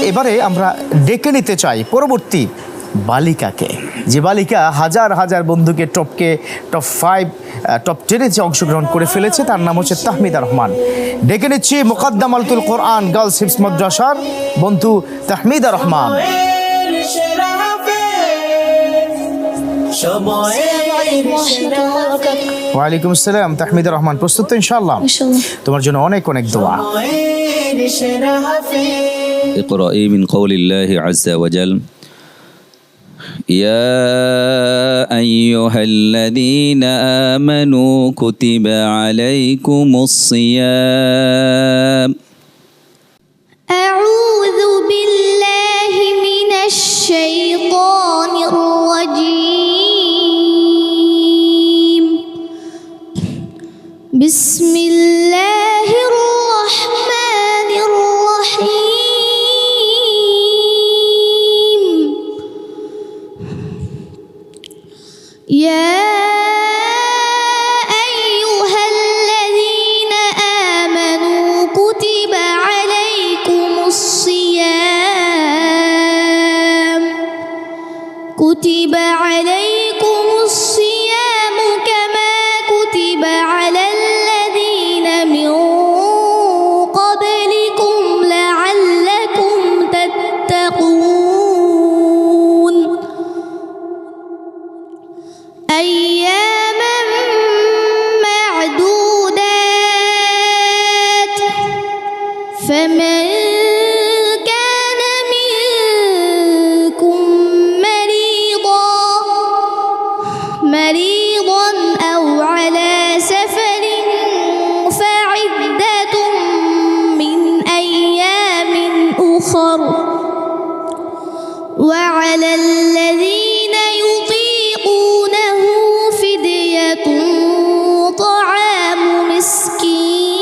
এবারে আমরা ডেকে নিতে চাই পরবর্তী বালিকাকে, যে বালিকা হাজার হাজার বন্ধুকে টপ 5 টপ 10-এ যে অংশগ্রহণ করে ফেলেছে, তার নাম হচ্ছে তাহমিদা রহমান। ডেকে নিচ্ছি মুকাদ্দামাতুল কোরআন গার্লস হিফজ মাদ্রাসার বন্ধু তাহমিদা রহমান। ওয়ালাইকুম আসসালাম। তাহমিদা রহমান, প্রস্তুত তো ইনশাআল্লাহ? তোমার জন্য অনেক অনেক দোয়া। اقرأي من قول الله عز وجل يا أيها الذين آمنوا كتب عليكم الصيام. أعوذ بالله من الشيطان الرجيم. بسم الله الرحمن الرحيم. يا أيها الذين آمنوا كتب عليكم الصيام. كتب عليكم الصيام كما كتب على الذين من قبلكم لعلكم تتقون. أياما معدودات. فمن كان منكم مريضا أو على سفر فعدة من أيام أخر. وعلى الذين يطيقونه فدية طعام مسكين.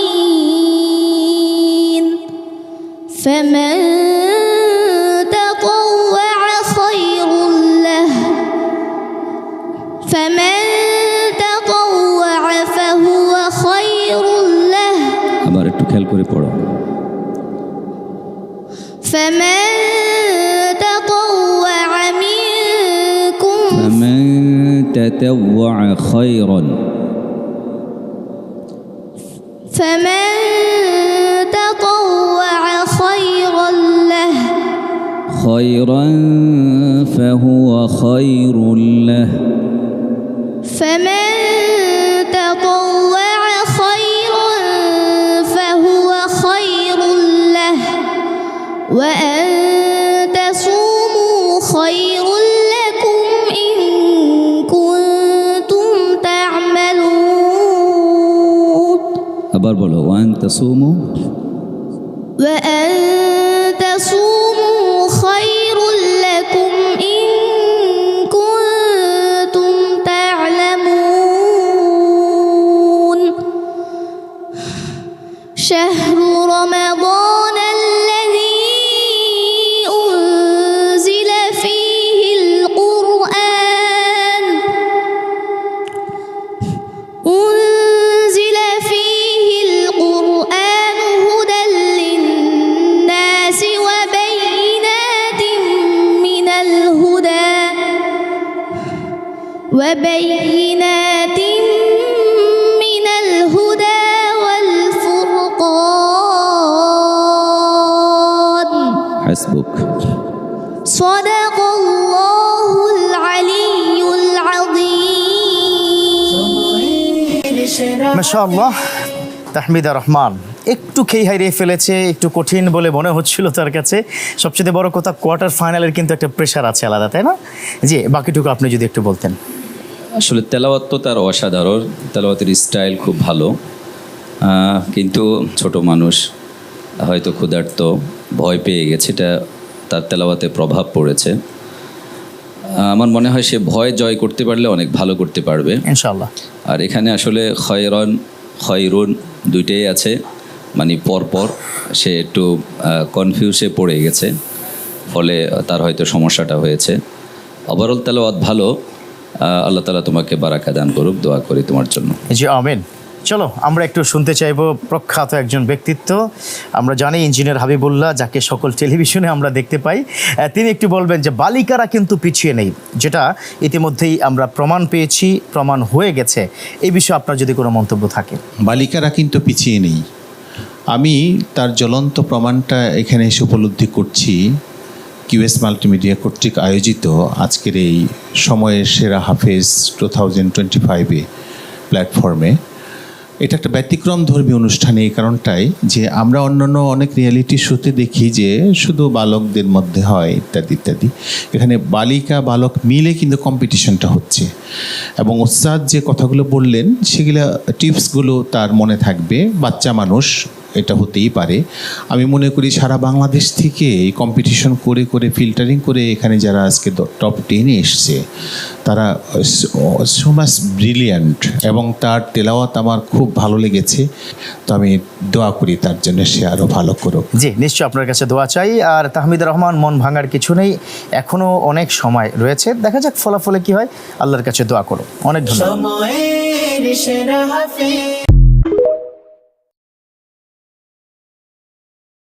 فمن تطوع خير له. فهو خير له. আবার একটু খেয়াল করে পড়ো। فمن تطوع منكم فمن تطوع خيرا. فمن تطوع خيرا له. خيرا فهو خير له. فمن تطوع خيرا فهو خير له. وأن تصوموا خير لكم إن كنتم تعملون. আবার বলো ওয়ান তাসুমু। وأن تصوموا خير لكم إن كنتم تعلمون. شهر رمضان الذي أنزل فيه القرآن هدى للناس وبينات من الهدى والفرقان. حسبك. صدق الله العلي العظيم. মাশাআল্লাহ, তাহমিদা রহমান একটু খেই হারিয়ে ফেলেছে, একটু কঠিন বলে মনে হচ্ছিল তার কাছে। সবচেয়ে বড় কথা, কোয়ার্টার ফাইনালের কিন্তু একটা প্রেশার আছে আলাদা, তাই না? জি, বাকিটুকু আপনি যদি একটু বলতেন। আসলে তেলাওয়াত তো তার অসাধারণ, তেলাওয়াতের স্টাইল খুব ভালো, কিন্তু ছোট মানুষ, হয়তো ক্ষুধার্ত, ভয় পেয়ে গেছে, এটা তার তেলাওয়াতে প্রভাব পড়েছে। আমার মনে হয় সে ভয় জয় করতে পারলে অনেক ভালো করতে পারবে ইনশাআল্লাহ। আর এখানে আসলে খয়রুন দুইটাই আছে, মানে পরপর সে একটু কনফিউজে পড়ে গেছে, ফলে তার হয়তো সমস্যাটা হয়েছে। ওভারঅল তেলাওয়াত ভালো। আল্লাহ তাআলা তোমাকে বারাকা দান করুক, দোয়া করি তোমার জন্য। জি আমিন। চলো আমরা একটু শুনতে চাইবো প্রখ্যাত একজন ব্যক্তিত্ব, আমরা জানি ইঞ্জিনিয়ার হাবিবুল্লাহ, যাকে সকল টেলিভিশনে আমরা দেখতে পাই। তিনি একটু বলবেন যে বালিকারা কিন্তু পিছিয়ে নেই, যেটা ইতিমধ্যেই আমরা প্রমাণ পেয়েছি, প্রমাণ হয়ে গেছে। এই বিষয়ে আপনার যদি কোনো মন্তব্য থাকে। বালিকারা কিন্তু পিছিয়ে নেই, আমি তার জ্বলন্ত প্রমাণটা এখানে এসে উপলব্ধি করছি। কিউএস মাল্টিমিডিয়া কর্তৃক আয়োজিত আজকের এই সময়ের সেরা হাফেজ 2025 প্ল্যাটফর্মে এটা একটা ব্যতিক্রম ধর্মী অনুষ্ঠান। এই কারণটাই যে আমরা অন্যান্য অনেক রিয়েলিটি শোতে দেখি যে শুধু বালকদের মধ্যে হয় ইত্যাদি ইত্যাদি, এখানে বালিকা বালক মিলে কিন্তু কম্পিটিশনটা হচ্ছে। এবং ওস্তাদ যে কথাগুলো বললেন সেগুলো টিপসগুলো তার মনে থাকবে। বাচ্চা মানুষ, এটা হতেই পারে। আমি মনে করি সারা বাংলাদেশ থেকে এই কম্পিটিশন করে করে ফিল্টারিং করে এখানে যারা আজকে টপ 10-এ এসছে তারা সো মাচ ব্রিলিয়ান্ট, এবং তার তেলাওয়াত আমার খুব ভালো লেগেছে। তো আমি দোয়া করি তার জন্য সে আরও ভালো করুক। জি, নিশ্চয়ই আপনার কাছে দোয়া চাই। আর তাহমিদুর রহমান, মন ভাঙার কিছু নেই, এখনও অনেক সময় রয়েছে, দেখা যাক ফলাফলে কি হয়। আল্লাহর কাছে দোয়া করো। অনেক ধন্যবাদ।